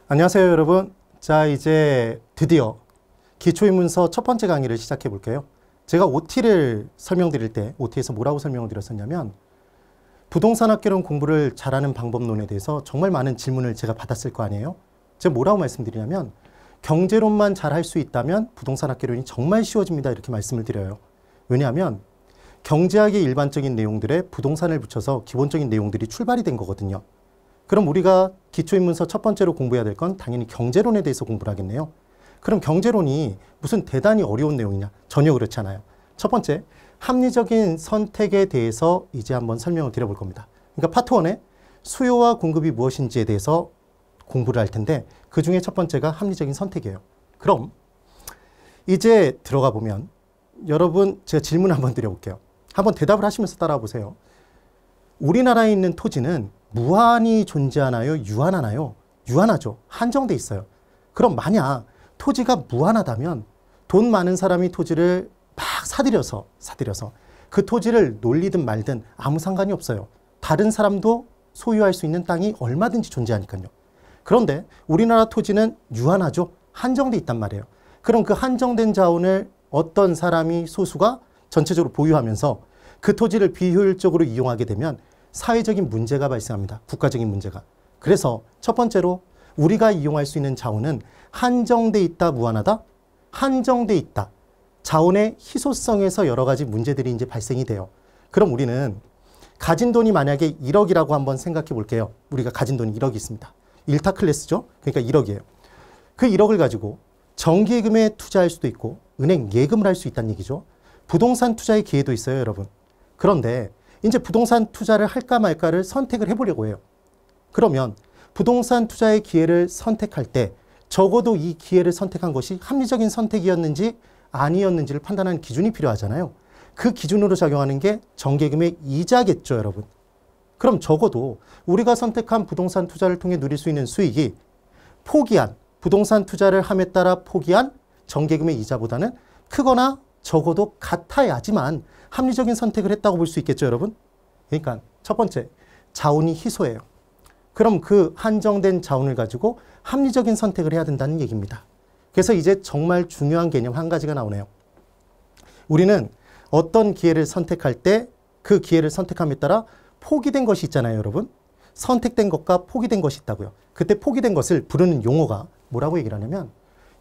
안녕하세요, 여러분. 자, 이제 드디어 기초인문서 첫 번째 강의를 시작해 볼게요. 제가 OT를 설명드릴 때 OT에서 뭐라고 설명을 드렸었냐면 부동산 학개론 공부를 잘하는 방법론에 대해서 정말 많은 질문을 제가 받았을 거 아니에요. 제가 뭐라고 말씀드리냐면 경제론만 잘할 수 있다면 부동산 학개론이 정말 쉬워집니다. 이렇게 말씀을 드려요. 왜냐하면 경제학의 일반적인 내용들에 부동산을 붙여서 기본적인 내용들이 출발이 된 거거든요. 그럼 우리가 기초인문서 첫 번째로 공부해야 될 건 당연히 경제론에 대해서 공부를 하겠네요. 그럼 경제론이 무슨 대단히 어려운 내용이냐? 전혀 그렇지 않아요. 첫 번째, 합리적인 선택에 대해서 이제 한번 설명을 드려볼 겁니다. 그러니까 파트 1에 수요와 공급이 무엇인지에 대해서 공부를 할 텐데 그 중에 첫 번째가 합리적인 선택이에요. 그럼 이제 들어가 보면 여러분 제가 질문 한번 드려볼게요. 한번 대답을 하시면서 따라와 보세요. 우리나라에 있는 토지는 무한히 존재하나요? 유한하나요? 유한하죠. 한정돼 있어요. 그럼 만약 토지가 무한하다면 돈 많은 사람이 토지를 막 사들여서 그 토지를 놀리든 말든 아무 상관이 없어요. 다른 사람도 소유할 수 있는 땅이 얼마든지 존재하니까요. 그런데 우리나라 토지는 유한하죠. 한정돼 있단 말이에요. 그럼 그 한정된 자원을 어떤 사람이 소수가 전체적으로 보유하면서 그 토지를 비효율적으로 이용하게 되면 사회적인 문제가 발생합니다. 국가적인 문제가. 그래서 첫 번째로 우리가 이용할 수 있는 자원은 한정돼 있다, 무한하다? 한정돼 있다. 자원의 희소성에서 여러 가지 문제들이 이제 발생이 돼요. 그럼 우리는 가진 돈이 만약에 1억이라고 한번 생각해 볼게요. 우리가 가진 돈이 1억이 있습니다. 1타 클래스죠? 그러니까 1억이에요. 그 1억을 가지고 정기예금에 투자할 수도 있고 은행 예금을 할 수 있다는 얘기죠. 부동산 투자의 기회도 있어요, 여러분. 그런데 이제 부동산 투자를 할까 말까를 선택을 해보려고 해요. 그러면 부동산 투자의 기회를 선택할 때 적어도 이 기회를 선택한 것이 합리적인 선택이었는지 아니었는지를 판단하는 기준이 필요하잖아요. 그 기준으로 작용하는 게 정기예금의 이자겠죠, 여러분. 그럼 적어도 우리가 선택한 부동산 투자를 통해 누릴 수 있는 수익이 포기한 부동산 투자를 함에 따라 포기한 정기예금의 이자보다는 크거나 적어도 같아야지만 합리적인 선택을 했다고 볼 수 있겠죠, 여러분? 그러니까 첫 번째, 자원이 희소해요. 그럼 그 한정된 자원을 가지고 합리적인 선택을 해야 된다는 얘기입니다. 그래서 이제 정말 중요한 개념 한 가지가 나오네요. 우리는 어떤 기회를 선택할 때 그 기회를 선택함에 따라 포기된 것이 있잖아요, 여러분. 선택된 것과 포기된 것이 있다고요. 그때 포기된 것을 부르는 용어가 뭐라고 얘기를 하냐면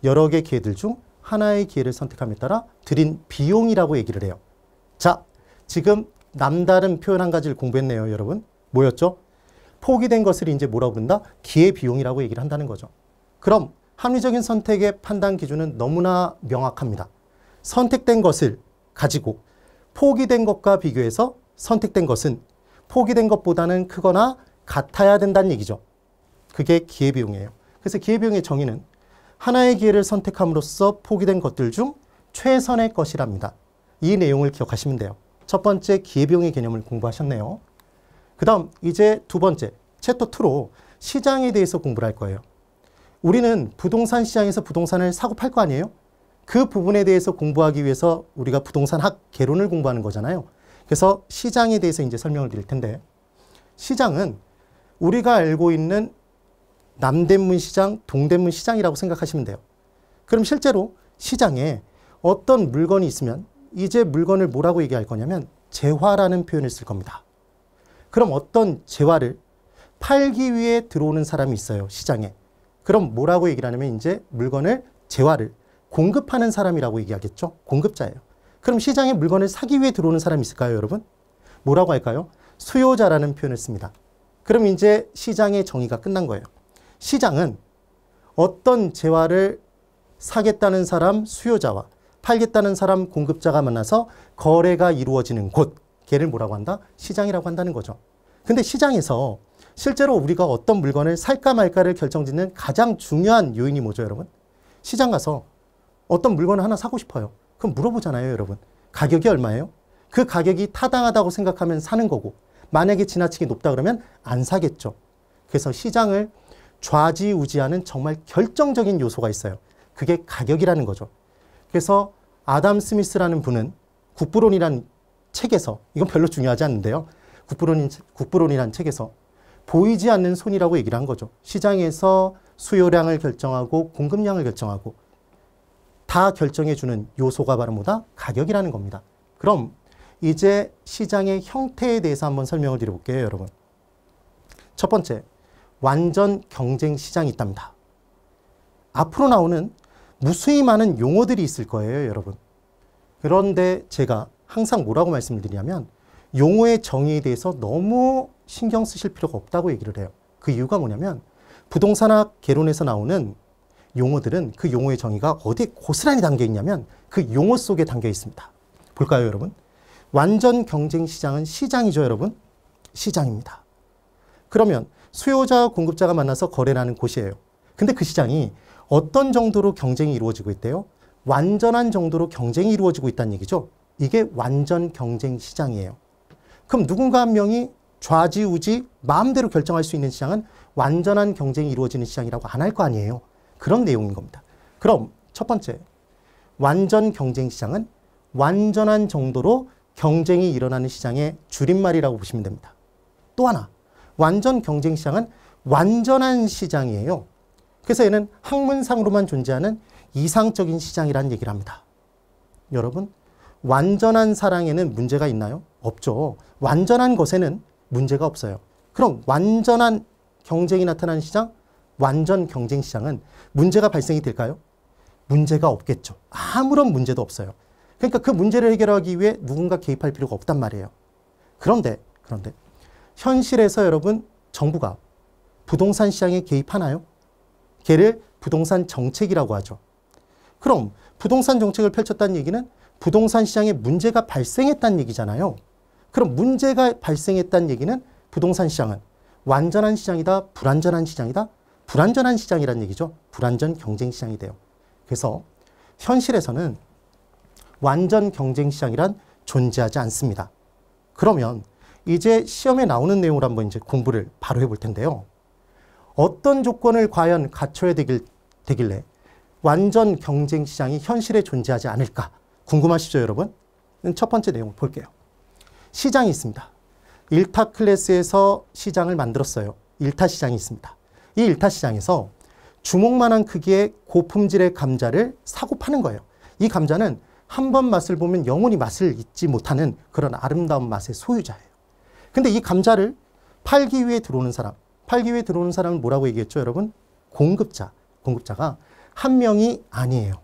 여러 개의 기회들 중 하나의 기회를 선택함에 따라 들인 비용이라고 얘기를 해요. 자, 지금 남다른 표현 한 가지를 공부했네요, 여러분. 뭐였죠? 포기된 것을 이제 뭐라고 부른다? 기회비용이라고 얘기를 한다는 거죠. 그럼 합리적인 선택의 판단 기준은 너무나 명확합니다. 선택된 것을 가지고 포기된 것과 비교해서 선택된 것은 포기된 것보다는 크거나 같아야 된다는 얘기죠. 그게 기회비용이에요. 그래서 기회비용의 정의는 하나의 기회를 선택함으로써 포기된 것들 중 최선의 것이랍니다. 이 내용을 기억하시면 돼요. 첫 번째 기회비용의 개념을 공부하셨네요. 그 다음 이제 두 번째 챕터 2로 시장에 대해서 공부를 할 거예요. 우리는 부동산 시장에서 부동산을 사고 팔 거 아니에요? 그 부분에 대해서 공부하기 위해서 우리가 부동산 학 개론을 공부하는 거잖아요. 그래서 시장에 대해서 이제 설명을 드릴 텐데 시장은 우리가 알고 있는 남대문 시장, 동대문 시장이라고 생각하시면 돼요. 그럼 실제로 시장에 어떤 물건이 있으면 이제 물건을 뭐라고 얘기할 거냐면 재화라는 표현을 쓸 겁니다. 그럼 어떤 재화를 팔기 위해 들어오는 사람이 있어요, 시장에. 그럼 뭐라고 얘기를 하냐면 이제 물건을, 재화를 공급하는 사람이라고 얘기하겠죠. 공급자예요. 그럼 시장에 물건을 사기 위해 들어오는 사람이 있을까요, 여러분? 뭐라고 할까요? 수요자라는 표현을 씁니다. 그럼 이제 시장의 정의가 끝난 거예요. 시장은 어떤 재화를 사겠다는 사람 수요자와 팔겠다는 사람 공급자가 만나서 거래가 이루어지는 곳, 걔를 뭐라고 한다? 시장이라고 한다는 거죠. 근데 시장에서 실제로 우리가 어떤 물건을 살까 말까를 결정짓는 가장 중요한 요인이 뭐죠, 여러분? 시장 가서 어떤 물건을 하나 사고 싶어요. 그럼 물어보잖아요, 여러분. 가격이 얼마예요? 그 가격이 타당하다고 생각하면 사는 거고 만약에 지나치게 높다 그러면 안 사겠죠. 그래서 시장을 좌지우지하는 정말 결정적인 요소가 있어요. 그게 가격이라는 거죠. 그래서 아담 스미스라는 분은 국부론이라는 책에서, 이건 별로 중요하지 않는데요. 국부론이라는 책에서 보이지 않는 손이라고 얘기를 한 거죠. 시장에서 수요량을 결정하고 공급량을 결정하고 다 결정해주는 요소가 바로 뭐다? 가격이라는 겁니다. 그럼 이제 시장의 형태에 대해서 한번 설명을 드려볼게요, 여러분. 첫 번째, 완전 경쟁 시장이 있답니다. 앞으로 나오는 무수히 많은 용어들이 있을 거예요, 여러분. 그런데 제가 항상 뭐라고 말씀을 드리냐면 용어의 정의에 대해서 너무 신경 쓰실 필요가 없다고 얘기를 해요. 그 이유가 뭐냐면 부동산학 개론에서 나오는 용어들은 그 용어의 정의가 어디에 고스란히 담겨 있냐면 그 용어 속에 담겨 있습니다. 볼까요, 여러분? 완전 경쟁 시장은 시장이죠, 여러분. 시장입니다. 그러면 수요자와 공급자가 만나서 거래를 하는 곳이에요. 근데 그 시장이 어떤 정도로 경쟁이 이루어지고 있대요? 완전한 정도로 경쟁이 이루어지고 있다는 얘기죠. 이게 완전 경쟁 시장이에요. 그럼 누군가 한 명이 좌지우지 마음대로 결정할 수 있는 시장은 완전한 경쟁이 이루어지는 시장이라고 안 할 거 아니에요. 그런 내용인 겁니다. 그럼 첫 번째, 완전 경쟁 시장은 완전한 정도로 경쟁이 일어나는 시장의 줄임말이라고 보시면 됩니다. 또 하나, 완전 경쟁 시장은 완전한 시장이에요. 그래서 얘는 학문상으로만 존재하는 이상적인 시장이라는 얘기를 합니다. 여러분, 완전한 사랑에는 문제가 있나요? 없죠. 완전한 것에는 문제가 없어요. 그럼 완전한 경쟁이 나타나는 시장, 완전 경쟁 시장은 문제가 발생이 될까요? 문제가 없겠죠. 아무런 문제도 없어요. 그러니까 그 문제를 해결하기 위해 누군가 개입할 필요가 없단 말이에요. 그런데 현실에서 여러분, 정부가 부동산 시장에 개입하나요? 걔를 부동산 정책이라고 하죠. 그럼 부동산 정책을 펼쳤다는 얘기는 부동산 시장에 문제가 발생했다는 얘기잖아요. 그럼 문제가 발생했다는 얘기는 부동산 시장은 완전한 시장이다, 불완전한 시장이다? 불완전한 시장이라는 얘기죠. 불완전 경쟁 시장이 돼요. 그래서 현실에서는 완전 경쟁 시장이란 존재하지 않습니다. 그러면 이제 시험에 나오는 내용을 한번 이제 공부를 바로 해볼 텐데요. 어떤 조건을 과연 갖춰야 되길래 완전 경쟁 시장이 현실에 존재하지 않을까? 궁금하시죠, 여러분? 첫 번째 내용을 볼게요. 시장이 있습니다. 1타 클래스에서 시장을 만들었어요. 1타 시장이 있습니다. 이 1타 시장에서 주먹만한 크기의 고품질의 감자를 사고 파는 거예요. 이 감자는 한 번 맛을 보면 영원히 맛을 잊지 못하는 그런 아름다운 맛의 소유자예요. 근데 이 감자를 팔기 위해 들어오는 사람은 뭐라고 얘기했죠, 여러분? 공급자. 공급자가 한 명이 아니에요.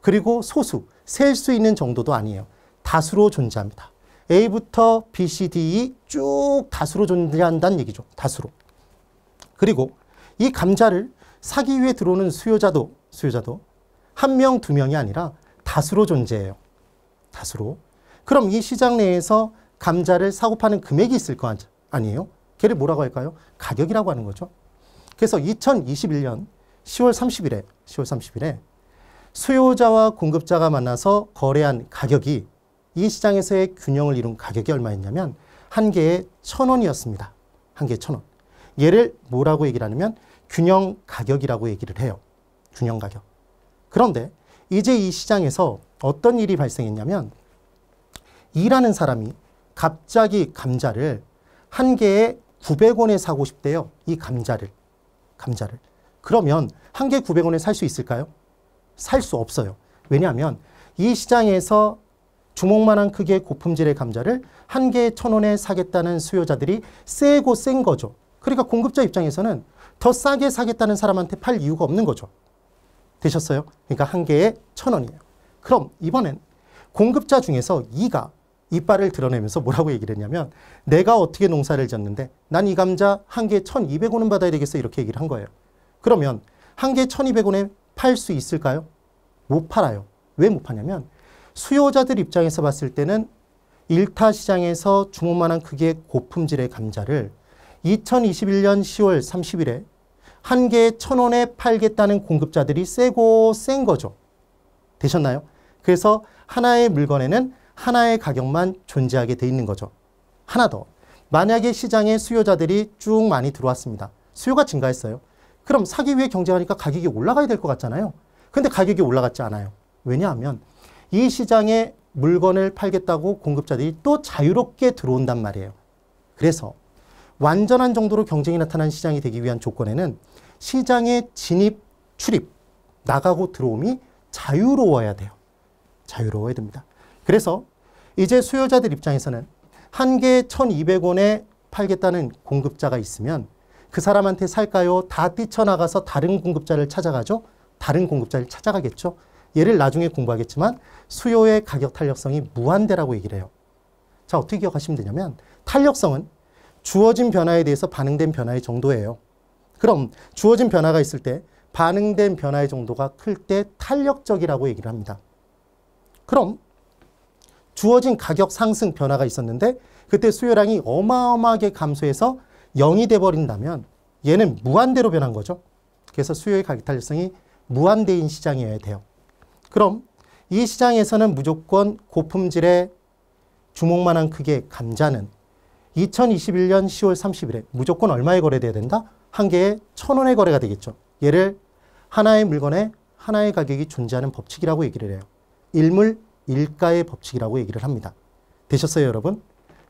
그리고 소수, 셀 수 있는 정도도 아니에요. 다수로 존재합니다. A부터 B, C, D, E 쭉 다수로 존재한다는 얘기죠. 다수로. 그리고 이 감자를 사기 위해 들어오는 수요자도 한 명, 두 명이 아니라 다수로 존재해요. 다수로. 그럼 이 시장 내에서 감자를 사고 파는 금액이 있을 거 아니에요? 걔를 뭐라고 할까요? 가격이라고 하는 거죠. 그래서 2021년 10월 30일에 수요자와 공급자가 만나서 거래한 가격이 이 시장에서의 균형을 이룬 가격이 얼마였냐면 한 개에 1,000원이었습니다. 한 개에 1,000원. 얘를 뭐라고 얘기를 하냐면 균형 가격이라고 얘기를 해요. 균형 가격. 그런데 이제 이 시장에서 어떤 일이 발생했냐면 E라는 사람이 갑자기 감자를 한 개에 900원에 사고 싶대요. 이 감자를. 그러면 한 개 900원에 살 수 있을까요? 살 수 없어요. 왜냐하면 이 시장에서 주먹만한 크기의 고품질의 감자를 한 개에 1,000원에 사겠다는 수요자들이 세고 센 거죠. 그러니까 공급자 입장에서는 더 싸게 사겠다는 사람한테 팔 이유가 없는 거죠. 되셨어요? 그러니까 한 개에 1,000원이에요. 그럼 이번엔 공급자 중에서 E가 이빨을 드러내면서 뭐라고 얘기를 했냐면 내가 어떻게 농사를 졌는데 난 이 감자 한 개에 1,200원은 받아야 되겠어 이렇게 얘기를 한 거예요. 그러면 한 개에 1,200원에 팔 수 있을까요? 못 팔아요. 왜 못 파냐면 수요자들 입장에서 봤을 때는 1타 시장에서 주먹만한 크기의 고품질의 감자를 2021년 10월 30일에 한 개에 1,000원에 팔겠다는 공급자들이 세고 센 거죠. 되셨나요? 그래서 하나의 물건에는 하나의 가격만 존재하게 돼 있는 거죠. 하나 더. 만약에 시장에 수요자들이 쭉 많이 들어왔습니다. 수요가 증가했어요. 그럼 사기 위해 경쟁하니까 가격이 올라가야 될 것 같잖아요. 근데 가격이 올라갔지 않아요. 왜냐하면 이 시장에 물건을 팔겠다고 공급자들이 또 자유롭게 들어온단 말이에요. 그래서 완전한 정도로 경쟁이 나타난 시장이 되기 위한 조건에는 시장의 진입, 출입, 나가고 들어옴이 자유로워야 돼요. 자유로워야 됩니다. 그래서 이제 수요자들 입장에서는 한 개에 1,200원에 팔겠다는 공급자가 있으면 그 사람한테 살까요? 다 뛰쳐나가서 다른 공급자를 찾아가죠? 다른 공급자를 찾아가겠죠? 얘를 나중에 공부하겠지만 수요의 가격 탄력성이 무한대라고 얘기를 해요. 자, 어떻게 기억하시면 되냐면 탄력성은 주어진 변화에 대해서 반응된 변화의 정도예요. 그럼 주어진 변화가 있을 때 반응된 변화의 정도가 클 때 탄력적이라고 얘기를 합니다. 그럼 주어진 가격 상승 변화가 있었는데 그때 수요량이 어마어마하게 감소해서 0이 돼버린다면 얘는 무한대로 변한 거죠. 그래서 수요의 가격 탄력성이 무한대인 시장이어야 돼요. 그럼 이 시장에서는 무조건 고품질의 주먹만한 크기의 감자는 2021년 10월 30일에 무조건 얼마에 거래돼야 된다? 한 개에 1,000원에 거래가 되겠죠. 얘를 하나의 물건에 하나의 가격이 존재하는 법칙이라고 얘기를 해요. 일물 일가의 법칙이라고 얘기를 합니다. 되셨어요, 여러분?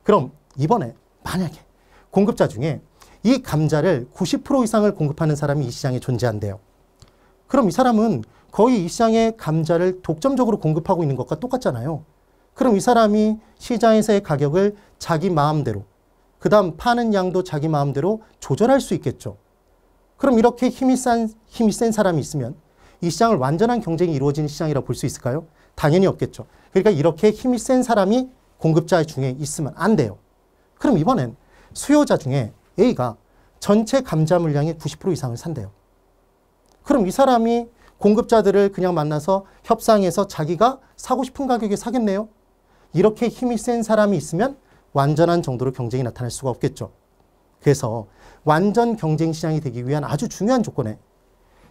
그럼 이번에 만약에 공급자 중에 이 감자를 90% 이상을 공급하는 사람이 이 시장에 존재한대요. 그럼 이 사람은 거의 이 시장에 감자를 독점적으로 공급하고 있는 것과 똑같잖아요. 그럼 이 사람이 시장에서의 가격을 자기 마음대로, 그 다음 파는 양도 자기 마음대로 조절할 수 있겠죠. 그럼 이렇게 힘이 센 사람이 있으면 이 시장을 완전한 경쟁이 이루어지는 시장이라고 볼 수 있을까요? 당연히 없겠죠. 그러니까 이렇게 힘이 센 사람이 공급자 중에 있으면 안 돼요. 그럼 이번엔 수요자 중에 A가 전체 감자 물량의 90% 이상을 산대요. 그럼 이 사람이 공급자들을 그냥 만나서 협상해서 자기가 사고 싶은 가격에 사겠네요. 이렇게 힘이 센 사람이 있으면 완전한 정도로 경쟁이 나타날 수가 없겠죠. 그래서 완전 경쟁 시장이 되기 위한 아주 중요한 조건에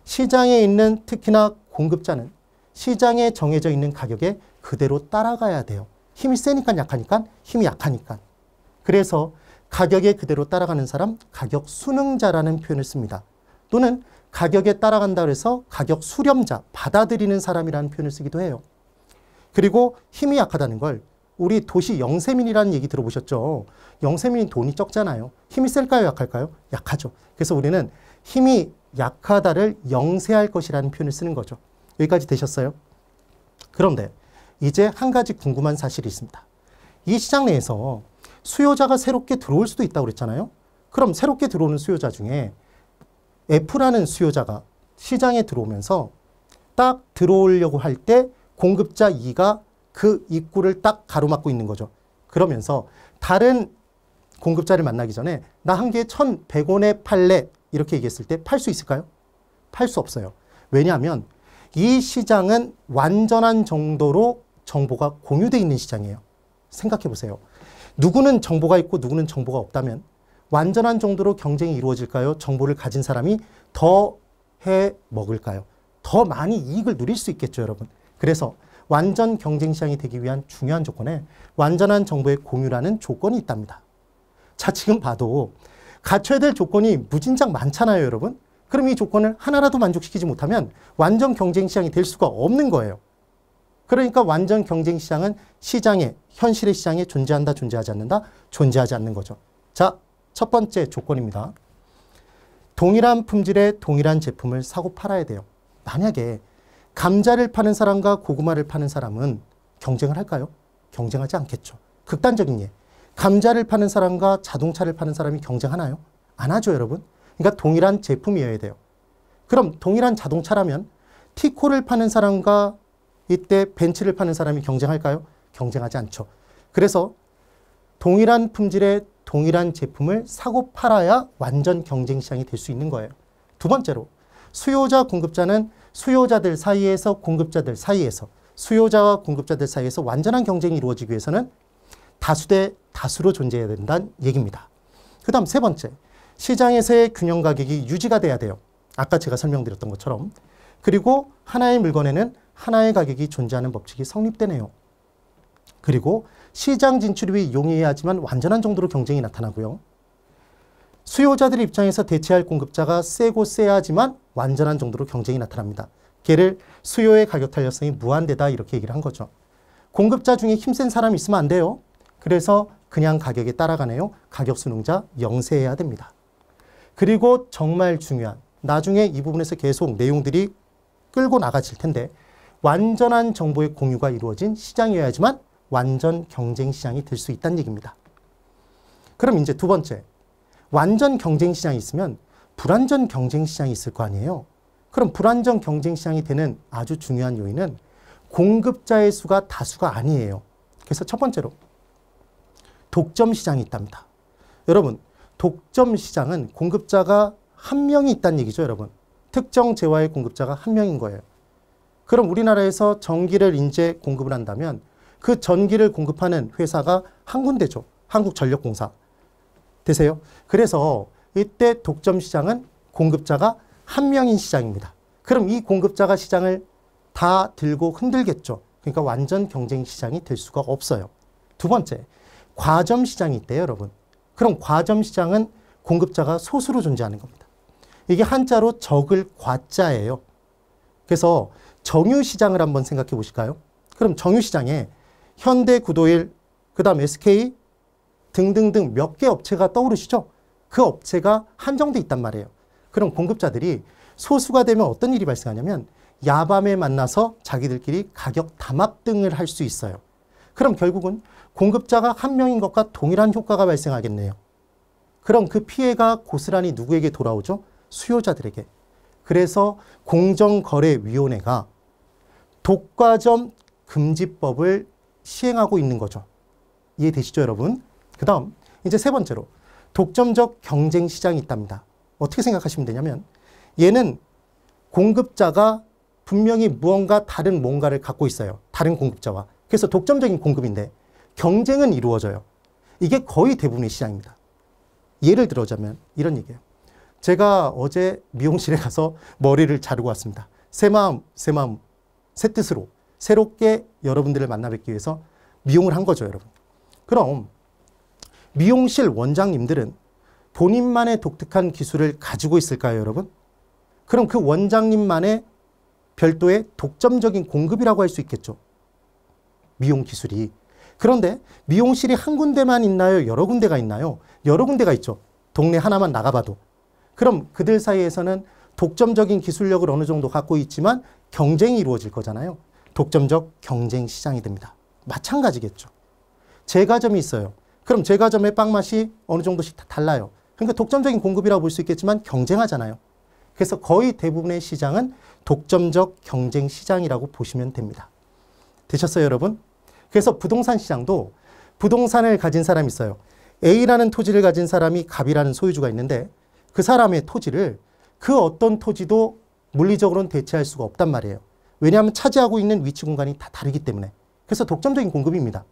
시장에 있는 특히나 공급자는 시장에 정해져 있는 가격에 그대로 따라가야 돼요. 힘이 세니까 약하니까, 힘이 약하니까. 그래서 가격에 그대로 따라가는 사람, 가격 순응자라는 표현을 씁니다. 또는 가격에 따라간다 그래서 가격 수렴자, 받아들이는 사람이라는 표현을 쓰기도 해요. 그리고 힘이 약하다는 걸 우리 도시 영세민이라는 얘기 들어보셨죠? 영세민이 돈이 적잖아요. 힘이 셀까요? 약할까요? 약하죠. 그래서 우리는 힘이 약하다를 영세할 것이라는 표현을 쓰는 거죠. 여기까지 되셨어요? 그런데 이제 한 가지 궁금한 사실이 있습니다. 이 시장 내에서 수요자가 새롭게 들어올 수도 있다고 그랬잖아요. 그럼 새롭게 들어오는 수요자 중에 F라는 수요자가 시장에 들어오면서 딱 들어오려고 할 때 공급자 E가 그 입구를 딱 가로막고 있는 거죠. 그러면서 다른 공급자를 만나기 전에 나 한 개에 1,100원에 팔래 이렇게 얘기했을 때 팔 수 있을까요? 팔 수 없어요. 왜냐하면 이 시장은 완전한 정도로 정보가 공유되어 있는 시장이에요. 생각해 보세요. 누구는 정보가 있고 누구는 정보가 없다면 완전한 정도로 경쟁이 이루어질까요? 정보를 가진 사람이 더 해 먹을까요? 더 많이 이익을 누릴 수 있겠죠, 여러분. 그래서 완전 경쟁 시장이 되기 위한 중요한 조건에 완전한 정보의 공유라는 조건이 있답니다. 자, 지금 봐도 갖춰야 될 조건이 무진장 많잖아요, 여러분. 그럼 이 조건을 하나라도 만족시키지 못하면 완전 경쟁 시장이 될 수가 없는 거예요. 그러니까 완전 경쟁 시장은 시장에, 현실의 시장에 존재한다, 존재하지 않는다? 존재하지 않는 거죠. 자, 첫 번째 조건입니다. 동일한 품질의 동일한 제품을 사고 팔아야 돼요. 만약에 감자를 파는 사람과 고구마를 파는 사람은 경쟁을 할까요? 경쟁하지 않겠죠. 극단적인 예. 감자를 파는 사람과 자동차를 파는 사람이 경쟁하나요? 안 하죠, 여러분. 그러니까 동일한 제품이어야 돼요. 그럼 동일한 자동차라면 티코를 파는 사람과 이때 벤츠를 파는 사람이 경쟁할까요? 경쟁하지 않죠. 그래서 동일한 품질의 동일한 제품을 사고 팔아야 완전 경쟁 시장이 될 수 있는 거예요. 두 번째로 수요자, 공급자는 수요자들 사이에서 공급자들 사이에서 수요자와 공급자들 사이에서 완전한 경쟁이 이루어지기 위해서는 다수 대 다수로 존재해야 된다는 얘기입니다. 그 다음 세 번째, 시장에서의 균형 가격이 유지가 돼야 돼요. 아까 제가 설명드렸던 것처럼. 그리고 하나의 물건에는 하나의 가격이 존재하는 법칙이 성립되네요. 그리고 시장 진출이 용이해야 하지만 완전한 정도로 경쟁이 나타나고요. 수요자들 입장에서 대체할 공급자가 세고 세야 하지만 완전한 정도로 경쟁이 나타납니다. 걔를 수요의 가격 탄력성이 무한대다 이렇게 얘기를 한 거죠. 공급자 중에 힘센 사람이 있으면 안 돼요. 그래서 그냥 가격에 따라가네요. 가격 순응자 영세해야 됩니다. 그리고 정말 중요한 나중에 이 부분에서 계속 내용들이 끌고 나가질 텐데 완전한 정보의 공유가 이루어진 시장이어야지만 완전 경쟁 시장이 될 수 있다는 얘기입니다. 그럼 이제 두 번째, 완전 경쟁 시장이 있으면 불완전 경쟁 시장이 있을 거 아니에요. 그럼 불완전 경쟁 시장이 되는 아주 중요한 요인은 공급자의 수가 다수가 아니에요. 그래서 첫 번째로 독점 시장이 있답니다. 여러분, 독점 시장은 공급자가 한 명이 있다는 얘기죠, 여러분. 특정 재화의 공급자가 한 명인 거예요. 그럼 우리나라에서 전기를 이제 공급을 한다면 그 전기를 공급하는 회사가 한 군데죠. 한국전력공사. 되세요? 그래서 이때 독점 시장은 공급자가 한 명인 시장입니다. 그럼 이 공급자가 시장을 다 들고 흔들겠죠. 그러니까 완전 경쟁 시장이 될 수가 없어요. 두 번째, 과점 시장이 있대요, 여러분. 그럼 과점 시장은 공급자가 소수로 존재하는 겁니다. 이게 한자로 적을 과자예요. 그래서 정유시장을 한번 생각해 보실까요? 그럼 정유시장에 현대, 구도일, 그 다음 SK 등등등 몇 개 업체가 떠오르시죠? 그 업체가 한정돼 있단 말이에요. 그럼 공급자들이 소수가 되면 어떤 일이 발생하냐면 야밤에 만나서 자기들끼리 가격 담합 등을 할 수 있어요. 그럼 결국은 공급자가 한 명인 것과 동일한 효과가 발생하겠네요. 그럼 그 피해가 고스란히 누구에게 돌아오죠? 수요자들에게. 그래서 공정거래위원회가 독과점 금지법을 시행하고 있는 거죠. 이해되시죠, 여러분? 그 다음 이제 세 번째로 독점적 경쟁 시장이 있답니다. 어떻게 생각하시면 되냐면 얘는 공급자가 분명히 무언가 다른 뭔가를 갖고 있어요. 다른 공급자와. 그래서 독점적인 공급인데 경쟁은 이루어져요. 이게 거의 대부분의 시장입니다. 예를 들어자면 이런 얘기예요. 제가 어제 미용실에 가서 머리를 자르고 왔습니다. 새 마음, 새 뜻으로 새롭게 여러분들을 만나 뵙기 위해서 미용을 한 거죠, 여러분. 그럼 미용실 원장님들은 본인만의 독특한 기술을 가지고 있을까요, 여러분? 그럼 그 원장님만의 별도의 독점적인 공급이라고 할 수 있겠죠. 미용 기술이. 그런데 미용실이 한 군데만 있나요? 여러 군데가 있나요? 여러 군데가 있죠. 동네 하나만 나가봐도. 그럼 그들 사이에서는 독점적인 기술력을 어느 정도 갖고 있지만 경쟁이 이루어질 거잖아요. 독점적 경쟁 시장이 됩니다. 마찬가지겠죠. 제과점이 있어요. 그럼 제과점의 빵 맛이 어느 정도씩 다 달라요. 그러니까 독점적인 공급이라고 볼 수 있겠지만 경쟁하잖아요. 그래서 거의 대부분의 시장은 독점적 경쟁 시장이라고 보시면 됩니다. 되셨어요, 여러분? 그래서 부동산 시장도 부동산을 가진 사람이 있어요. A라는 토지를 가진 사람이 갑이라는 소유주가 있는데 그 사람의 토지를 그 어떤 토지도 물리적으로는 대체할 수가 없단 말이에요. 왜냐하면 차지하고 있는 위치 공간이 다 다르기 때문에. 그래서 독점적인 공급입니다.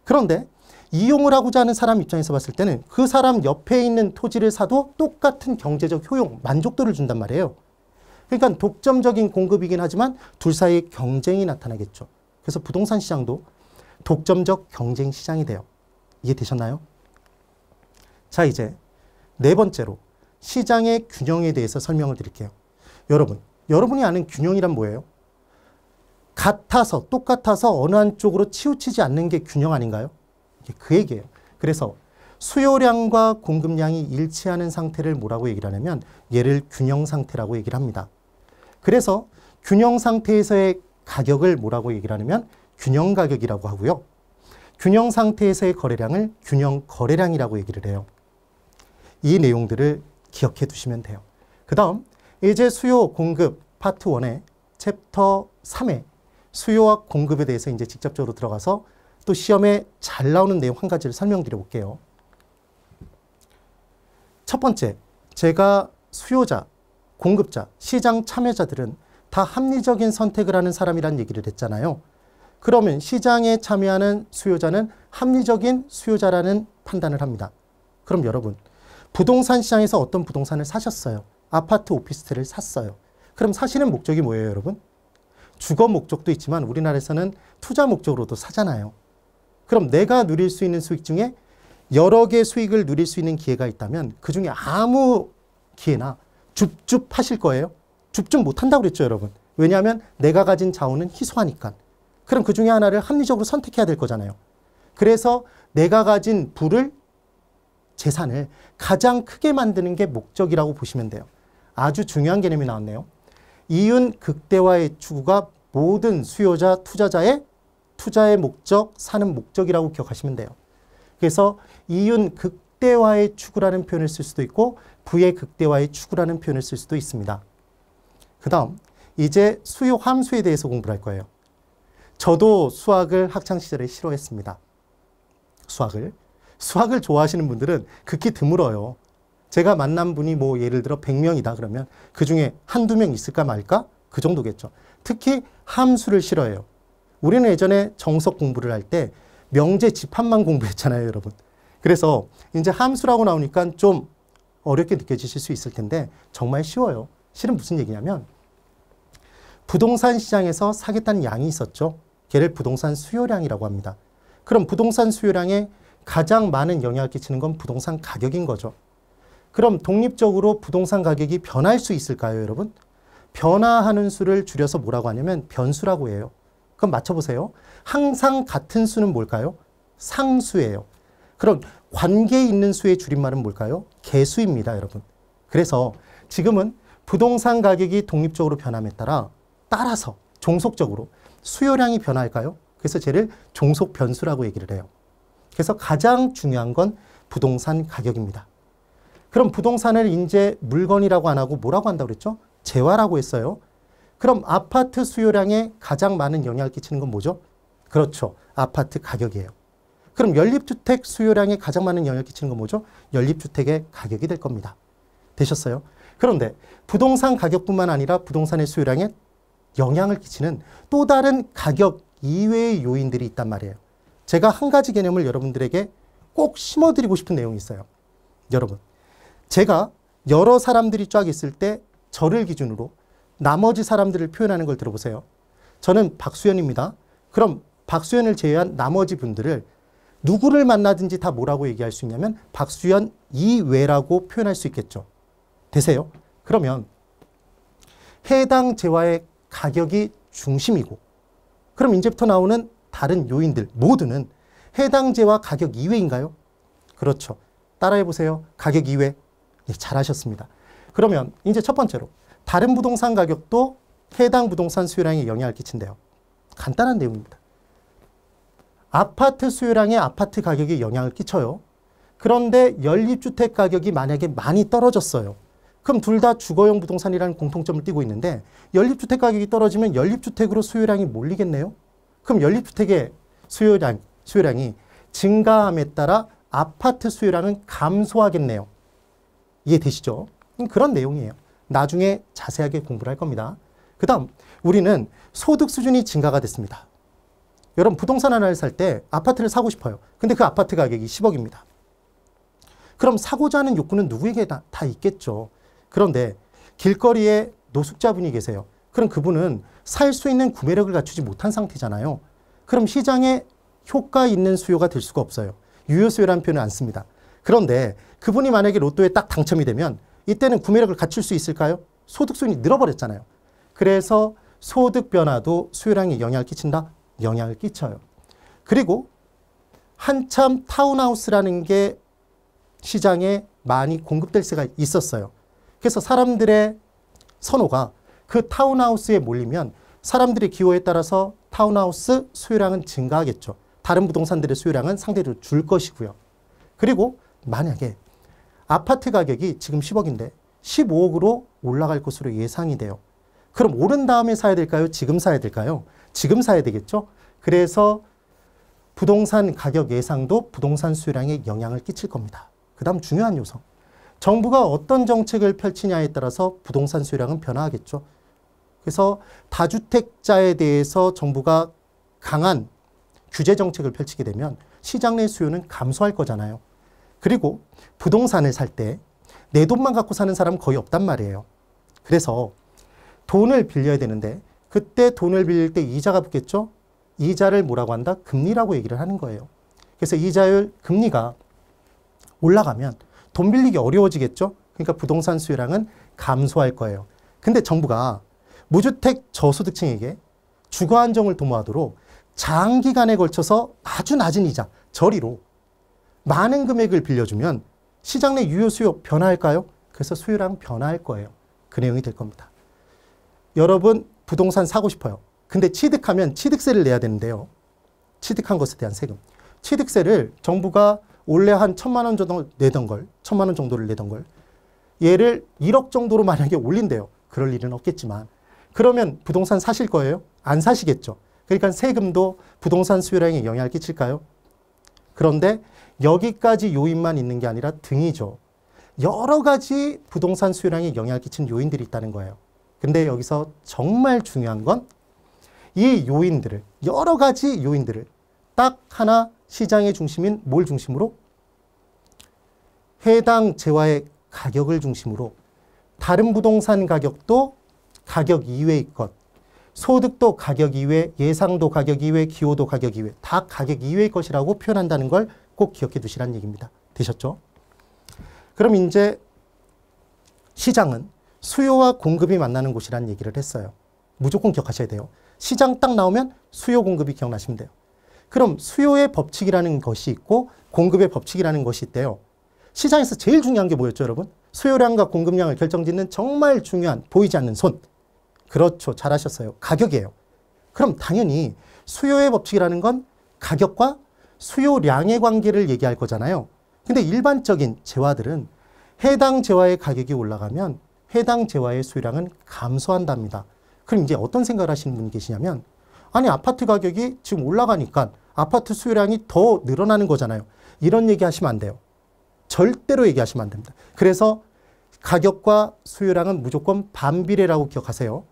그런데 이용을 하고자 하는 사람 입장에서 봤을 때는 그 사람 옆에 있는 토지를 사도 똑같은 경제적 효용, 만족도를 준단 말이에요. 그러니까 독점적인 공급이긴 하지만 둘 사이에 경쟁이 나타나겠죠. 그래서 부동산 시장도 독점적 경쟁 시장이 돼요. 이해되셨나요? 자, 이제 네 번째로 시장의 균형에 대해서 설명을 드릴게요. 여러분이 아는 균형이란 뭐예요? 같아서, 똑같아서 어느 한쪽으로 치우치지 않는 게 균형 아닌가요? 그 얘기예요. 그래서 수요량과 공급량이 일치하는 상태를 뭐라고 얘기를 하냐면 얘를 균형 상태라고 얘기를 합니다. 그래서 균형 상태에서의 가격을 뭐라고 얘기를 하냐면 균형 가격이라고 하고요. 균형 상태에서의 거래량을 균형 거래량이라고 얘기를 해요. 이 내용들을 기억해 두시면 돼요. 그 다음 이제 수요 공급 파트 1의 챕터 3의 수요와 공급에 대해서 이제 직접적으로 들어가서 또 시험에 잘 나오는 내용 한 가지를 설명드려 볼게요. 첫 번째, 제가 수요자, 공급자, 시장 참여자들은 다 합리적인 선택을 하는 사람이란 얘기를 했잖아요. 그러면 시장에 참여하는 수요자는 합리적인 수요자라는 판단을 합니다. 그럼 여러분, 부동산 시장에서 어떤 부동산을 사셨어요? 아파트, 오피스텔을 샀어요. 그럼 사시는 목적이 뭐예요, 여러분? 주거 목적도 있지만 우리나라에서는 투자 목적으로도 사잖아요. 그럼 내가 누릴 수 있는 수익 중에 여러 개의 수익을 누릴 수 있는 기회가 있다면 그 중에 아무 기회나 줍줍 하실 거예요? 줍줍 못한다고 그랬죠, 여러분. 왜냐하면 내가 가진 자원은 희소하니까. 그럼 그 중에 하나를 합리적으로 선택해야 될 거잖아요. 그래서 내가 가진 부를, 재산을 가장 크게 만드는 게 목적이라고 보시면 돼요. 아주 중요한 개념이 나왔네요. 이윤 극대화의 추구가 모든 수요자, 투자자의 투자의 목적, 사는 목적이라고 기억하시면 돼요. 그래서 이윤 극대화의 추구라는 표현을 쓸 수도 있고 부의 극대화의 추구라는 표현을 쓸 수도 있습니다. 그 다음 이제 수요 함수에 대해서 공부를 할 거예요. 저도 수학을 학창시절에 싫어했습니다. 수학을 좋아하시는 분들은 극히 드물어요. 제가 만난 분이 뭐 예를 들어 100명이다 그러면 그 중에 한두 명 있을까 말까? 그 정도겠죠. 특히 함수를 싫어해요. 우리는 예전에 정석 공부를 할 때 명제 집합만 공부했잖아요, 여러분. 그래서 이제 함수라고 나오니까 좀 어렵게 느껴지실 수 있을 텐데 정말 쉬워요. 실은 무슨 얘기냐면 부동산 시장에서 사겠다는 양이 있었죠. 걔를 부동산 수요량이라고 합니다. 그럼 부동산 수요량에 가장 많은 영향을 끼치는 건 부동산 가격인 거죠. 그럼 독립적으로 부동산 가격이 변할 수 있을까요, 여러분? 변화하는 수를 줄여서 뭐라고 하냐면 변수라고 해요. 그럼 맞춰보세요. 항상 같은 수는 뭘까요? 상수예요. 그럼 관계에 있는 수의 줄임말은 뭘까요? 개수입니다, 여러분. 그래서 지금은 부동산 가격이 독립적으로 변함에 따라서 종속적으로 수요량이 변할까요? 그래서 쟤를 종속 변수라고 얘기를 해요. 그래서 가장 중요한 건 부동산 가격입니다. 그럼 부동산을 이제 물건이라고 안 하고 뭐라고 한다고 그랬죠? 재화라고 했어요. 그럼 아파트 수요량에 가장 많은 영향을 끼치는 건 뭐죠? 그렇죠. 아파트 가격이에요. 그럼 연립주택 수요량에 가장 많은 영향을 끼치는 건 뭐죠? 연립주택의 가격이 될 겁니다. 되셨어요? 그런데 부동산 가격뿐만 아니라 부동산의 수요량에 영향을 끼치는 또 다른 가격 이외의 요인들이 있단 말이에요. 제가 한 가지 개념을 여러분들에게 꼭 심어드리고 싶은 내용이 있어요. 여러분, 제가 여러 사람들이 쫙 있을 때 저를 기준으로 나머지 사람들을 표현하는 걸 들어보세요. 저는 박수현입니다. 그럼 박수현을 제외한 나머지 분들을 누구를 만나든지 다 뭐라고 얘기할 수 있냐면 박수현 이외라고 표현할 수 있겠죠. 되세요? 그러면 해당 재화의 가격이 중심이고 그럼 이제부터 나오는 다른 요인들 모두는 해당 재화 가격 이외인가요? 그렇죠. 따라해 보세요. 가격 이외. 네, 잘하셨습니다. 그러면 이제 첫 번째로 다른 부동산 가격도 해당 부동산 수요량에 영향을 끼친대요. 간단한 내용입니다. 아파트 수요량에 아파트 가격이 영향을 끼쳐요. 그런데 연립주택 가격이 만약에 많이 떨어졌어요. 그럼 둘 다 주거용 부동산이라는 공통점을 띠고 있는데 연립주택 가격이 떨어지면 연립주택으로 수요량이 몰리겠네요. 그럼 연립주택의 수요량이 증가함에 따라 아파트 수요량은 감소하겠네요. 이해되시죠? 그런 내용이에요. 나중에 자세하게 공부를 할 겁니다. 그 다음 우리는 소득 수준이 증가가 됐습니다. 여러분 부동산 하나를 살 때 아파트를 사고 싶어요. 근데 그 아파트 가격이 10억입니다. 그럼 사고자 하는 욕구는 누구에게 다 있겠죠. 그런데 길거리에 노숙자분이 계세요. 그럼 그분은 살 수 있는 구매력을 갖추지 못한 상태잖아요. 그럼 시장에 효과 있는 수요가 될 수가 없어요. 유효수요라는 표현을 안 씁니다. 그런데 그분이 만약에 로또에 딱 당첨이 되면 이때는 구매력을 갖출 수 있을까요? 소득 수준이 늘어버렸잖아요. 그래서 소득 변화도 수요량에 영향을 끼친다? 영향을 끼쳐요. 그리고 한참 타운하우스라는 게 시장에 많이 공급될 수가 있었어요. 그래서 사람들의 선호가 그 타운하우스에 몰리면 사람들의 기호에 따라서 타운하우스 수요량은 증가하겠죠. 다른 부동산들의 수요량은 상대적으로 줄 것이고요. 그리고 만약에 아파트 가격이 지금 10억인데 15억으로 올라갈 것으로 예상이 돼요. 그럼 오른 다음에 사야 될까요? 지금 사야 될까요? 지금 사야 되겠죠? 그래서 부동산 가격 예상도 부동산 수요량에 영향을 끼칠 겁니다. 그 다음 중요한 요소. 정부가 어떤 정책을 펼치냐에 따라서 부동산 수요량은 변화하겠죠. 그래서 다주택자에 대해서 정부가 강한 규제 정책을 펼치게 되면 시장 내 수요는 감소할 거잖아요. 그리고 부동산을 살 때 내 돈만 갖고 사는 사람은 거의 없단 말이에요. 그래서 돈을 빌려야 되는데 그때 돈을 빌릴 때 이자가 붙겠죠? 이자를 뭐라고 한다? 금리라고 얘기를 하는 거예요. 그래서 이자율 금리가 올라가면 돈 빌리기 어려워지겠죠? 그러니까 부동산 수요량은 감소할 거예요. 근데 정부가 무주택 저소득층에게 주거 안정을 도모하도록 장기간에 걸쳐서 아주 낮은 이자, 저리로 많은 금액을 빌려주면 시장 내 유효 수요 변화할까요? 그래서 수요량 변화할 거예요. 그 내용이 될 겁니다. 여러분 부동산 사고 싶어요. 근데 취득하면 취득세를 내야 되는데요. 취득한 것에 대한 세금. 취득세를 정부가 원래 한 1,000만 원 정도 내던 걸, 1,000만 원 정도를 내던 걸 얘를 1억 정도로 만약에 올린대요. 그럴 일은 없겠지만 그러면 부동산 사실 거예요? 안 사시겠죠. 그러니까 세금도 부동산 수요량에 영향을 끼칠까요? 그런데 여기까지 요인만 있는 게 아니라 등이죠. 여러 가지 부동산 수요량에 영향을 끼치는 요인들이 있다는 거예요. 근데 여기서 정말 중요한 건 이 요인들을, 여러 가지 요인들을 딱 하나 시장의 중심인 뭘 중심으로? 해당 재화의 가격을 중심으로 다른 부동산 가격도 가격 이외의 것, 소득도 가격 이외, 예상도 가격 이외, 기호도 가격 이외, 다 가격 이외의 것이라고 표현한다는 걸 꼭 기억해 두시라는 얘기입니다. 되셨죠? 그럼 이제 시장은 수요와 공급이 만나는 곳이라는 얘기를 했어요. 무조건 기억하셔야 돼요. 시장 딱 나오면 수요 공급이 기억나시면 돼요. 그럼 수요의 법칙이라는 것이 있고 공급의 법칙이라는 것이 있대요. 시장에서 제일 중요한 게 뭐였죠, 여러분? 수요량과 공급량을 결정짓는 정말 중요한 보이지 않는 손. 그렇죠. 잘하셨어요. 가격이에요. 그럼 당연히 수요의 법칙이라는 건 가격과 수요량의 관계를 얘기할 거잖아요. 근데 일반적인 재화들은 해당 재화의 가격이 올라가면 해당 재화의 수요량은 감소한답니다. 그럼 이제 어떤 생각을 하시는 분이 계시냐면 아니 아파트 가격이 지금 올라가니까 아파트 수요량이 더 늘어나는 거잖아요. 이런 얘기 하시면 안 돼요. 절대로 얘기하시면 안 됩니다. 그래서 가격과 수요량은 무조건 반비례라고 기억하세요.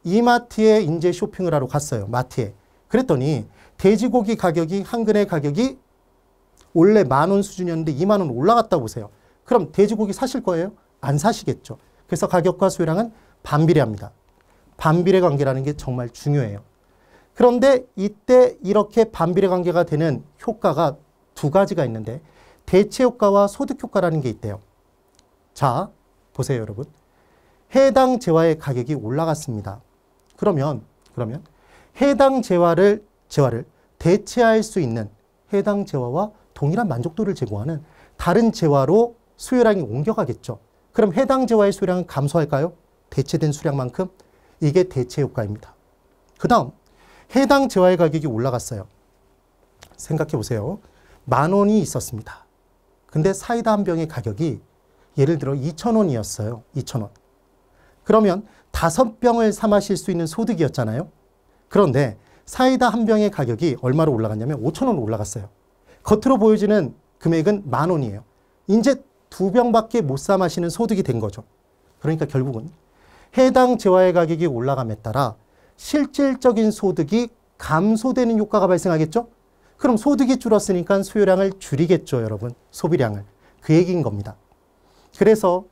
이마트에 이제 쇼핑을 하러 갔어요. 마트에. 그랬더니 돼지고기 가격이 한 근의 가격이 원래 10,000원 수준이었는데 20,000원 올라갔다 보세요. 그럼 돼지고기 사실 거예요? 안 사시겠죠. 그래서 가격과 수요량은 반비례합니다. 반비례 관계라는 게 정말 중요해요. 그런데 이때 이렇게 반비례 관계가 되는 효과가 두 가지가 있는데 대체 효과와 소득 효과라는 게 있대요. 자, 보세요, 여러분. 해당 재화의 가격이 올라갔습니다. 그러면 해당 재화를 대체할 수 있는 해당 재화와 동일한 만족도를 제공하는 다른 재화로 수요량이 옮겨가겠죠. 그럼 해당 재화의 수요량은 감소할까요? 대체된 수량만큼? 이게 대체 효과입니다. 그 다음 해당 재화의 가격이 올라갔어요. 생각해 보세요. 10,000원이 있었습니다. 근데 사이다 한 병의 가격이 예를 들어 2,000원이었어요. 2,000원. 그러면 5병을 사 마실 수 있는 소득이었잖아요. 그런데 사이다 한 병의 가격이 얼마로 올라갔냐면 5,000원 올라갔어요. 겉으로 보여지는 금액은 10,000원이에요. 이제 2병밖에 못 사 마시는 소득이 된 거죠. 그러니까 결국은 해당 재화의 가격이 올라감에 따라 실질적인 소득이 감소되는 효과가 발생하겠죠? 그럼 소득이 줄었으니까 수요량을 줄이겠죠, 여러분. 소비량을. 그 얘기인 겁니다. 그래서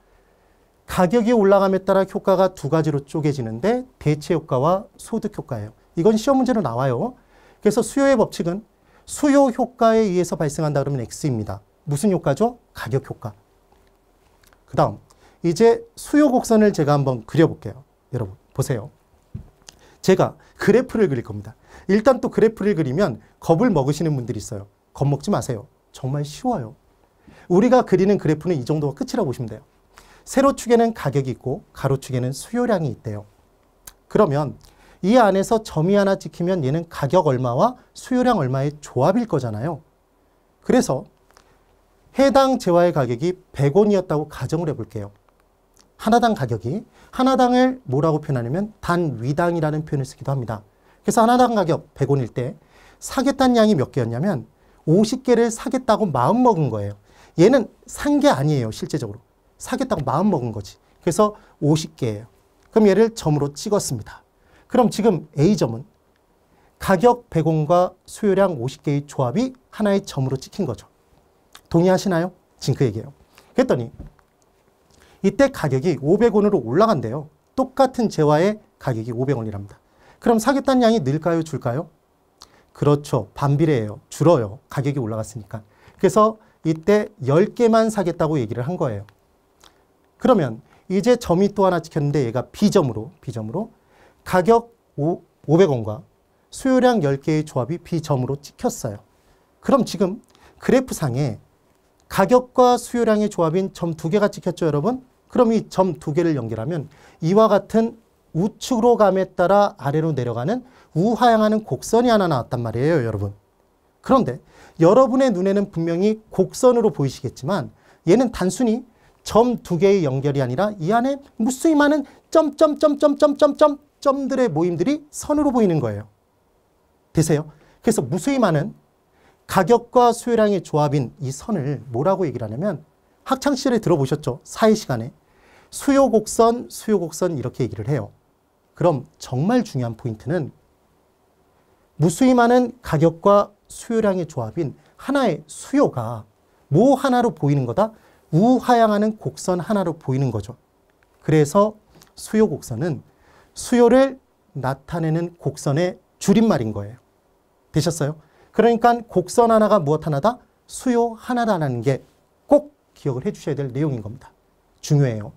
가격이 올라감에 따라 효과가 두 가지로 쪼개지는데 대체 효과와 소득 효과예요. 이건 시험 문제로 나와요. 그래서 수요의 법칙은 수요 효과에 의해서 발생한다 그러면 X입니다. 무슨 효과죠? 가격 효과. 그 다음 이제 수요 곡선을 제가 한번 그려볼게요. 여러분 보세요. 제가 그래프를 그릴 겁니다. 일단 또 그래프를 그리면 겁을 먹으시는 분들이 있어요. 겁먹지 마세요. 정말 쉬워요. 우리가 그리는 그래프는 이 정도가 끝이라고 보시면 돼요. 세로축에는 가격이 있고 가로축에는 수요량이 있대요. 그러면 이 안에서 점이 하나 찍히면 얘는 가격 얼마와 수요량 얼마의 조합일 거잖아요. 그래서 해당 재화의 가격이 100원이었다고 가정을 해볼게요. 하나당 가격이 하나당을 뭐라고 표현하냐면 단위당이라는 표현을 쓰기도 합니다. 그래서 하나당 가격 100원일 때 사겠다는 양이 몇 개였냐면 50개를 사겠다고 마음먹은 거예요. 얘는 산 게 아니에요. 실제적으로. 사겠다고 마음먹은 거지. 그래서 50개예요. 그럼 얘를 점으로 찍었습니다. 그럼 지금 A점은 가격 100원과 수요량 50개의 조합이 하나의 점으로 찍힌 거죠. 동의하시나요? 지금 그 얘기예요. 그랬더니 이때 가격이 500원으로 올라간대요. 똑같은 재화의 가격이 500원이랍니다. 그럼 사겠다는 양이 늘까요? 줄까요? 그렇죠. 반비례예요. 줄어요. 가격이 올라갔으니까. 그래서 이때 10개만 사겠다고 얘기를 한 거예요. 그러면 이제 점이 또 하나 찍혔는데 얘가 B점으로 가격 500원과 수요량 10개의 조합이 B점으로 찍혔어요. 그럼 지금 그래프상에 가격과 수요량의 조합인 점 2개가 찍혔죠, 여러분? 그럼 이 점 두 개를 연결하면 이와 같은 우측으로 감에 따라 아래로 내려가는 우하향하는 곡선이 하나 나왔단 말이에요, 여러분. 그런데 여러분의 눈에는 분명히 곡선으로 보이시겠지만 얘는 단순히 점 두 개의 연결이 아니라 이 안에 무수히 많은 점들의 모임들이 선으로 보이는 거예요. 되세요? 그래서 무수히 많은 가격과 수요량의 조합인 이 선을 뭐라고 얘기를 하냐면 학창시절에 들어보셨죠? 사회 시간에 수요곡선, 수요곡선 이렇게 얘기를 해요. 그럼 정말 중요한 포인트는 무수히 많은 가격과 수요량의 조합인 하나의 수요가 뭐 하나로 보이는 거다? 우하향하는 곡선 하나로 보이는 거죠. 그래서 수요곡선은 수요를 나타내는 곡선의 줄임말인 거예요. 되셨어요? 그러니까 곡선 하나가 무엇 하나다? 수요 하나다라는 게 꼭 기억을 해 주셔야 될 내용인 겁니다. 중요해요.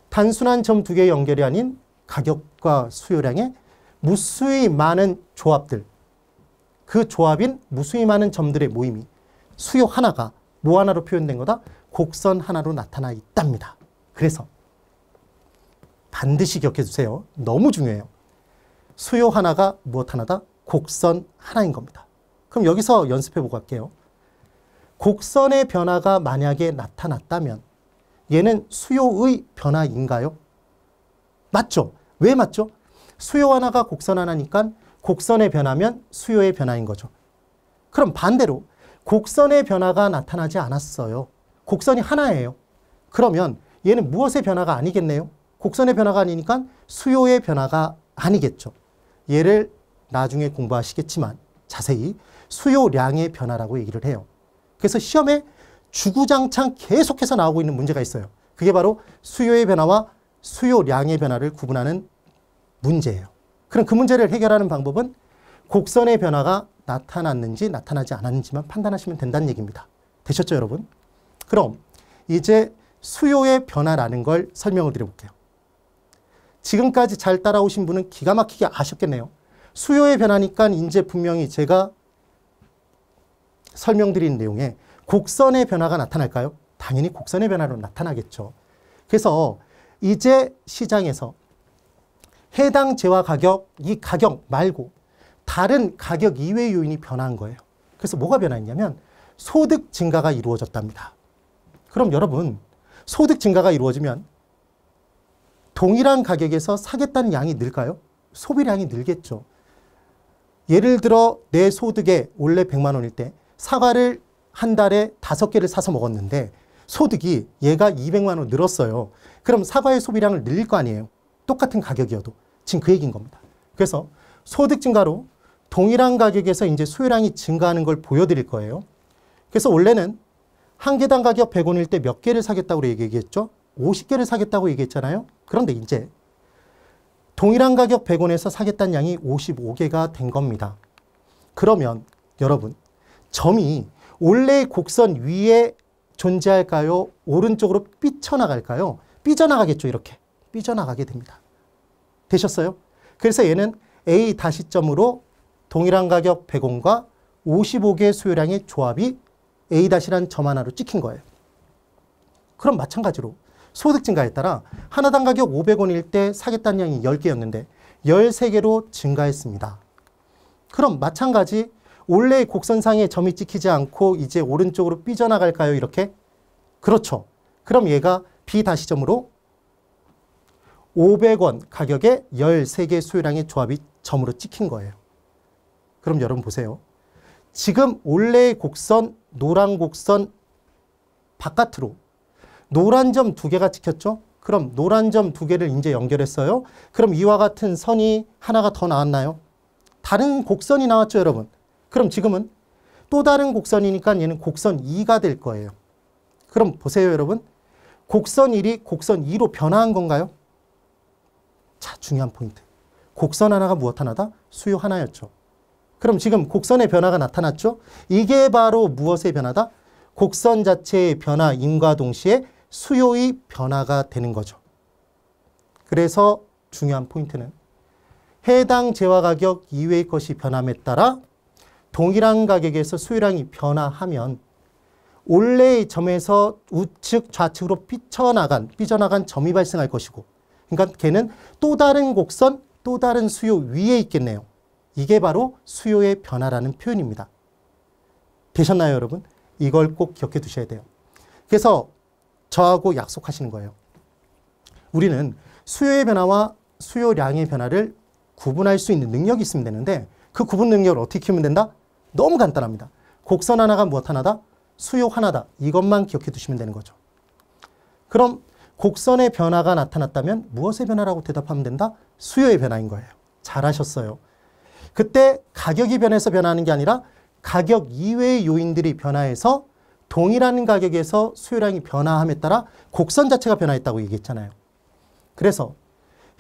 단순한 점 두 개의 연결이 아닌 가격과 수요량의 무수히 많은 조합들, 그 조합인 무수히 많은 점들의 모임이 수요 하나가 뭐 하나로 표현된 거다? 곡선 하나로 나타나 있답니다. 그래서 반드시 기억해 주세요. 너무 중요해요. 수요 하나가 무엇 하나다? 곡선 하나인 겁니다. 그럼 여기서 연습해보고 갈게요. 곡선의 변화가 만약에 나타났다면 얘는 수요의 변화인가요? 맞죠? 왜 맞죠? 수요 하나가 곡선 하나니까 곡선의 변화면 수요의 변화인 거죠. 그럼 반대로 곡선의 변화가 나타나지 않았어요. 곡선이 하나예요. 그러면 얘는 무엇의 변화가 아니겠네요? 곡선의 변화가 아니니까 수요의 변화가 아니겠죠. 얘를 나중에 공부하시겠지만 자세히 수요량의 변화라고 얘기를 해요. 그래서 시험에 주구장창 계속해서 나오고 있는 문제가 있어요. 그게 바로 수요의 변화와 수요량의 변화를 구분하는 문제예요. 그럼 그 문제를 해결하는 방법은 곡선의 변화가 나타났는지 나타나지 않았는지만 판단하시면 된다는 얘기입니다. 되셨죠, 여러분? 그럼 이제 수요의 변화라는 걸 설명을 드려볼게요. 지금까지 잘 따라오신 분은 기가 막히게 아셨겠네요. 수요의 변화니까 이제 분명히 제가 설명드린 내용에 곡선의 변화가 나타날까요? 당연히 곡선의 변화로 나타나겠죠. 그래서 이제 시장에서 해당 재화 가격, 이 가격 말고 다른 가격 이외의 요인이 변한 거예요. 그래서 뭐가 변화했냐면 소득 증가가 이루어졌답니다. 그럼 여러분, 소득 증가가 이루어지면 동일한 가격에서 사겠다는 양이 늘까요? 소비량이 늘겠죠. 예를 들어 내 소득에 원래 100만 원일 때 사과를 한 달에 5개를 사서 먹었는데 소득이 얘가 200만 원 늘었어요. 그럼 사과의 소비량을 늘릴 거 아니에요. 똑같은 가격이어도. 지금 그 얘기인 겁니다. 그래서 소득 증가로 동일한 가격에서 이제 수요량이 증가하는 걸 보여드릴 거예요. 그래서 원래는 한 개당 가격 100원일 때 몇 개를 사겠다고 얘기했죠? 50개를 사겠다고 얘기했잖아요. 그런데 이제 동일한 가격 100원에서 사겠다는 양이 55개가 된 겁니다. 그러면 여러분, 점이 원래의 곡선 위에 존재할까요? 오른쪽으로 삐쳐나갈까요? 삐져나가겠죠. 이렇게 삐져나가게 됩니다. 되셨어요? 그래서 얘는 A 다시점으로 동일한 가격 100원과 55개의 수요량의 조합이 A 다시란 점 하나로 찍힌 거예요. 그럼 마찬가지로 소득 증가에 따라 하나당 가격 500원일 때 사겠다는 양이 10개였는데 13개로 증가했습니다. 그럼 마찬가지 원래의 곡선상에 점이 찍히지 않고 이제 오른쪽으로 삐져나갈까요? 이렇게? 그렇죠. 그럼 얘가 B 다시점으로 500원 가격에 13개 수요량의 조합이 점으로 찍힌 거예요. 그럼 여러분 보세요. 지금 원래의 곡선, 노란 곡선 바깥으로 노란 점 2개가 찍혔죠? 그럼 노란 점 2개를 이제 연결했어요. 그럼 이와 같은 선이 하나가 더 나왔나요? 다른 곡선이 나왔죠, 여러분? 그럼 지금은 또 다른 곡선이니까 얘는 곡선 2가 될 거예요. 그럼 보세요, 여러분. 곡선 1이 곡선 2로 변화한 건가요? 자, 중요한 포인트. 곡선 하나가 무엇 하나다? 수요 하나였죠. 그럼 지금 곡선의 변화가 나타났죠? 이게 바로 무엇의 변화다? 곡선 자체의 변화임과 동시에 수요의 변화가 되는 거죠. 그래서 중요한 포인트는 해당 재화 가격 이외의 것이 변함에 따라 동일한 가격에서 수요량이 변화하면 원래의 점에서 우측 좌측으로 삐져나간 점이 발생할 것이고, 그러니까 걔는 또 다른 곡선, 또 다른 수요 위에 있겠네요. 이게 바로 수요의 변화라는 표현입니다. 되셨나요, 여러분? 이걸 꼭 기억해 두셔야 돼요. 그래서 저하고 약속하시는 거예요. 우리는 수요의 변화와 수요량의 변화를 구분할 수 있는 능력이 있으면 되는데, 그 구분 능력을 어떻게 키우면 된다? 너무 간단합니다. 곡선 하나가 무엇 하나다? 수요 하나다. 이것만 기억해 두시면 되는 거죠. 그럼 곡선의 변화가 나타났다면 무엇의 변화라고 대답하면 된다? 수요의 변화인 거예요. 잘하셨어요. 그때 가격이 변해서 변하는 게 아니라 가격 이외의 요인들이 변화해서 동일한 가격에서 수요량이 변화함에 따라 곡선 자체가 변화했다고 얘기했잖아요. 그래서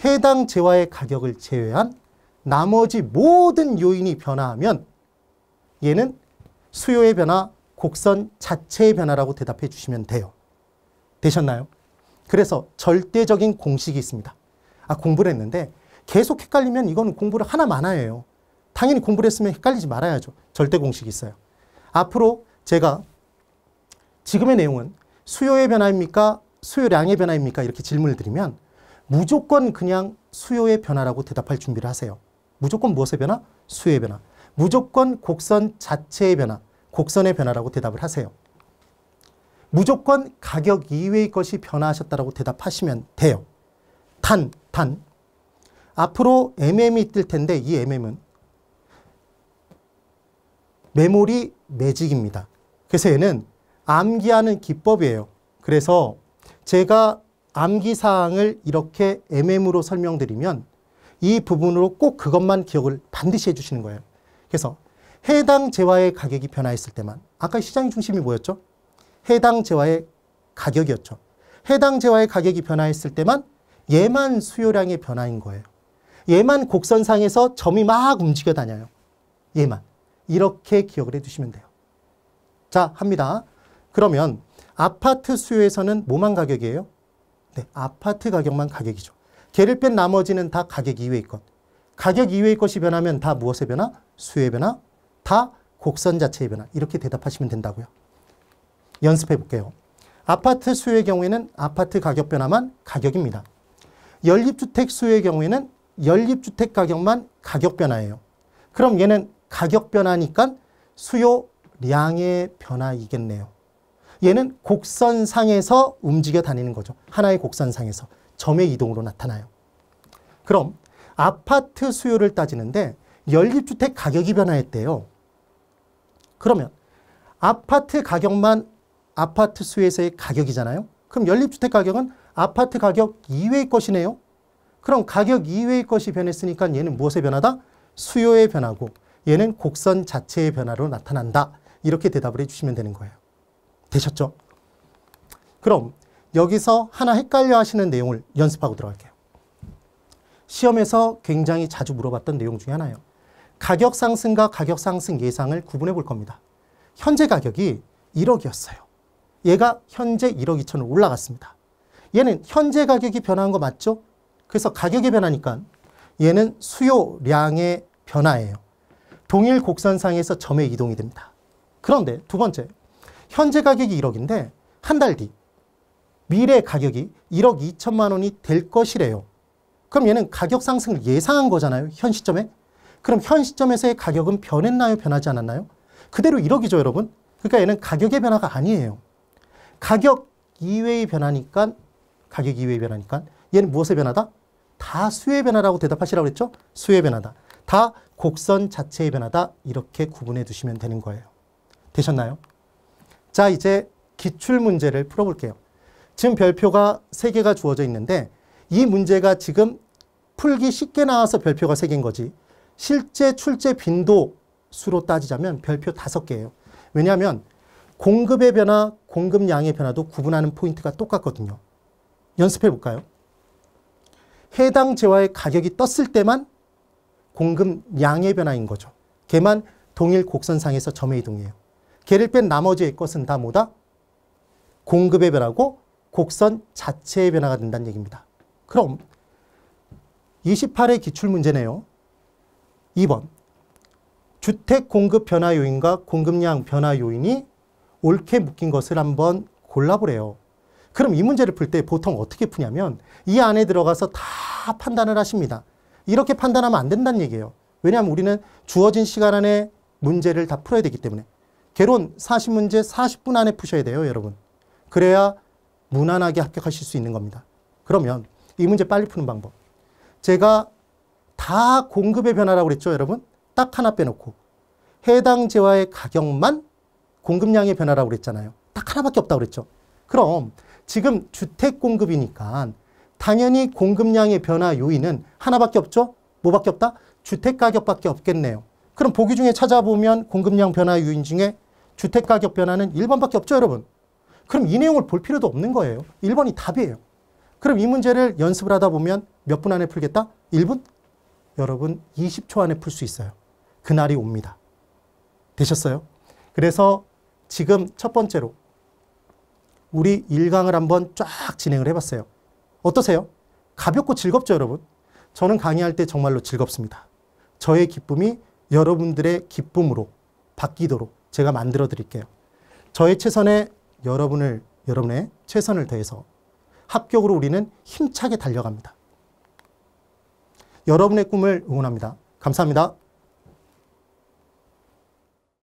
해당 재화의 가격을 제외한 나머지 모든 요인이 변화하면 얘는 수요의 변화, 곡선 자체의 변화라고 대답해 주시면 돼요. 되셨나요? 그래서 절대적인 공식이 있습니다. 공부를 했는데 계속 헷갈리면 이건 공부를 하나 마나예요. 당연히 공부를 했으면 헷갈리지 말아야죠. 절대 공식이 있어요. 앞으로 제가 지금의 내용은 수요의 변화입니까? 수요량의 변화입니까? 이렇게 질문을 드리면 무조건 그냥 수요의 변화라고 대답할 준비를 하세요. 무조건 무엇의 변화? 수요의 변화. 무조건 곡선 자체의 변화, 곡선의 변화라고 대답을 하세요. 무조건 가격 이외의 것이 변화하셨다라고 대답하시면 돼요. 단, 앞으로 MM이 뜰 텐데 이 MM은 메모리 매직입니다. 그래서 얘는 암기하는 기법이에요. 그래서 제가 암기사항을 이렇게 MM으로 설명드리면 이 부분으로 꼭 그것만 기억을 반드시 해주시는 거예요. 그래서 해당 재화의 가격이 변화했을 때만, 아까 시장의 중심이 뭐였죠? 해당 재화의 가격이었죠. 해당 재화의 가격이 변화했을 때만 얘만 수요량의 변화인 거예요. 얘만 곡선상에서 점이 막 움직여 다녀요. 얘만. 이렇게 기억을 해두시면 돼요. 자, 합니다. 그러면 아파트 수요에서는 뭐만 가격이에요? 네, 아파트 가격만 가격이죠. 걔를 뺀 나머지는 다 가격 이외의 것. 가격 이외의 것이 변하면 다 무엇의 변화? 수요의 변화? 다 곡선 자체의 변화. 이렇게 대답하시면 된다고요. 연습해 볼게요. 아파트 수요의 경우에는 아파트 가격 변화만 가격입니다. 연립주택 수요의 경우에는 연립주택 가격만 가격 변화예요. 그럼 얘는 가격 변화니까 수요량의 변화이겠네요. 얘는 곡선상에서 움직여 다니는 거죠. 하나의 곡선상에서 점의 이동으로 나타나요. 그럼 아파트 수요를 따지는데 연립주택 가격이 변화했대요. 그러면 아파트 가격만 아파트 수요에서의 가격이잖아요. 그럼 연립주택 가격은 아파트 가격 이외의 것이네요. 그럼 가격 이외의 것이 변했으니까 얘는 무엇의 변화다? 수요의 변화고 얘는 곡선 자체의 변화로 나타난다. 이렇게 대답을 해주시면 되는 거예요. 되셨죠? 그럼 여기서 하나 헷갈려 하시는 내용을 연습하고 들어갈게요. 시험에서 굉장히 자주 물어봤던 내용 중에 하나예요. 가격 상승과 가격 상승 예상을 구분해 볼 겁니다. 현재 가격이 1억이었어요. 얘가 현재 1억 2천으로 올라갔습니다. 얘는 현재 가격이 변화한 거 맞죠? 그래서 가격의 변화니까 얘는 수요량의 변화예요. 동일 곡선상에서 점의 이동이 됩니다. 그런데 두 번째, 현재 가격이 1억인데 한 달 뒤 미래 가격이 1억 2천만 원이 될 것이래요. 그럼 얘는 가격 상승을 예상한 거잖아요. 현 시점에. 그럼 현 시점에서의 가격은 변했나요? 변하지 않았나요? 그대로 1억이죠, 여러분. 그러니까 얘는 가격의 변화가 아니에요. 가격 이외의 변화니까, 가격 이외의 변화니까 얘는 무엇의 변화다? 다 수요의 변화라고 대답하시라고 그랬죠? 수요의 변화다. 다 곡선 자체의 변화다. 이렇게 구분해 두시면 되는 거예요. 되셨나요? 자, 이제 기출문제를 풀어볼게요. 지금 별표가 3개가 주어져 있는데 이 문제가 지금 풀기 쉽게 나와서 별표가 3개인 거지 실제 출제 빈도 수로 따지자면 별표 5개예요. 왜냐하면 공급의 변화, 공급량의 변화도 구분하는 포인트가 똑같거든요. 연습해 볼까요? 해당 재화의 가격이 떴을 때만 공급량의 변화인 거죠. 걔만 동일 곡선상에서 점의 이동이에요. 걔를 뺀 나머지의 것은 다 뭐다? 공급의 변화고 곡선 자체의 변화가 된다는 얘기입니다. 그럼 28의 기출문제네요. 2번 주택 공급 변화 요인과 공급량 변화 요인이 옳게 묶인 것을 한번 골라보래요. 그럼 이 문제를 풀 때 보통 어떻게 푸냐면 이 안에 들어가서 다 판단을 하십니다. 이렇게 판단하면 안 된다는 얘기예요. 왜냐하면 우리는 주어진 시간 안에 문제를 다 풀어야 되기 때문에. 개론 40문제 40분 안에 푸셔야 돼요, 여러분. 그래야 무난하게 합격하실 수 있는 겁니다. 그러면 이 문제 빨리 푸는 방법. 제가 다 공급의 변화라고 그랬죠, 여러분? 딱 하나 빼놓고 해당 재화의 가격만 공급량의 변화라고 그랬잖아요. 딱 하나밖에 없다고 그랬죠. 그럼 지금 주택 공급이니까 당연히 공급량의 변화 요인은 하나밖에 없죠? 뭐밖에 없다? 주택 가격밖에 없겠네요. 그럼 보기 중에 찾아보면 공급량 변화 요인 중에 주택 가격 변화는 1번밖에 없죠, 여러분? 그럼 이 내용을 볼 필요도 없는 거예요. 1번이 답이에요. 그럼 이 문제를 연습을 하다 보면 몇 분 안에 풀겠다? 1분? 여러분 20초 안에 풀 수 있어요. 그날이 옵니다. 되셨어요? 그래서 지금 첫 번째로 우리 1강을 한번 쫙 진행을 해봤어요. 어떠세요? 가볍고 즐겁죠, 여러분? 저는 강의할 때 정말로 즐겁습니다. 저의 기쁨이 여러분들의 기쁨으로 바뀌도록 제가 만들어 드릴게요. 저의 최선에 여러분의 최선을 다해서 합격으로 우리는 힘차게 달려갑니다. 여러분의 꿈을 응원합니다. 감사합니다.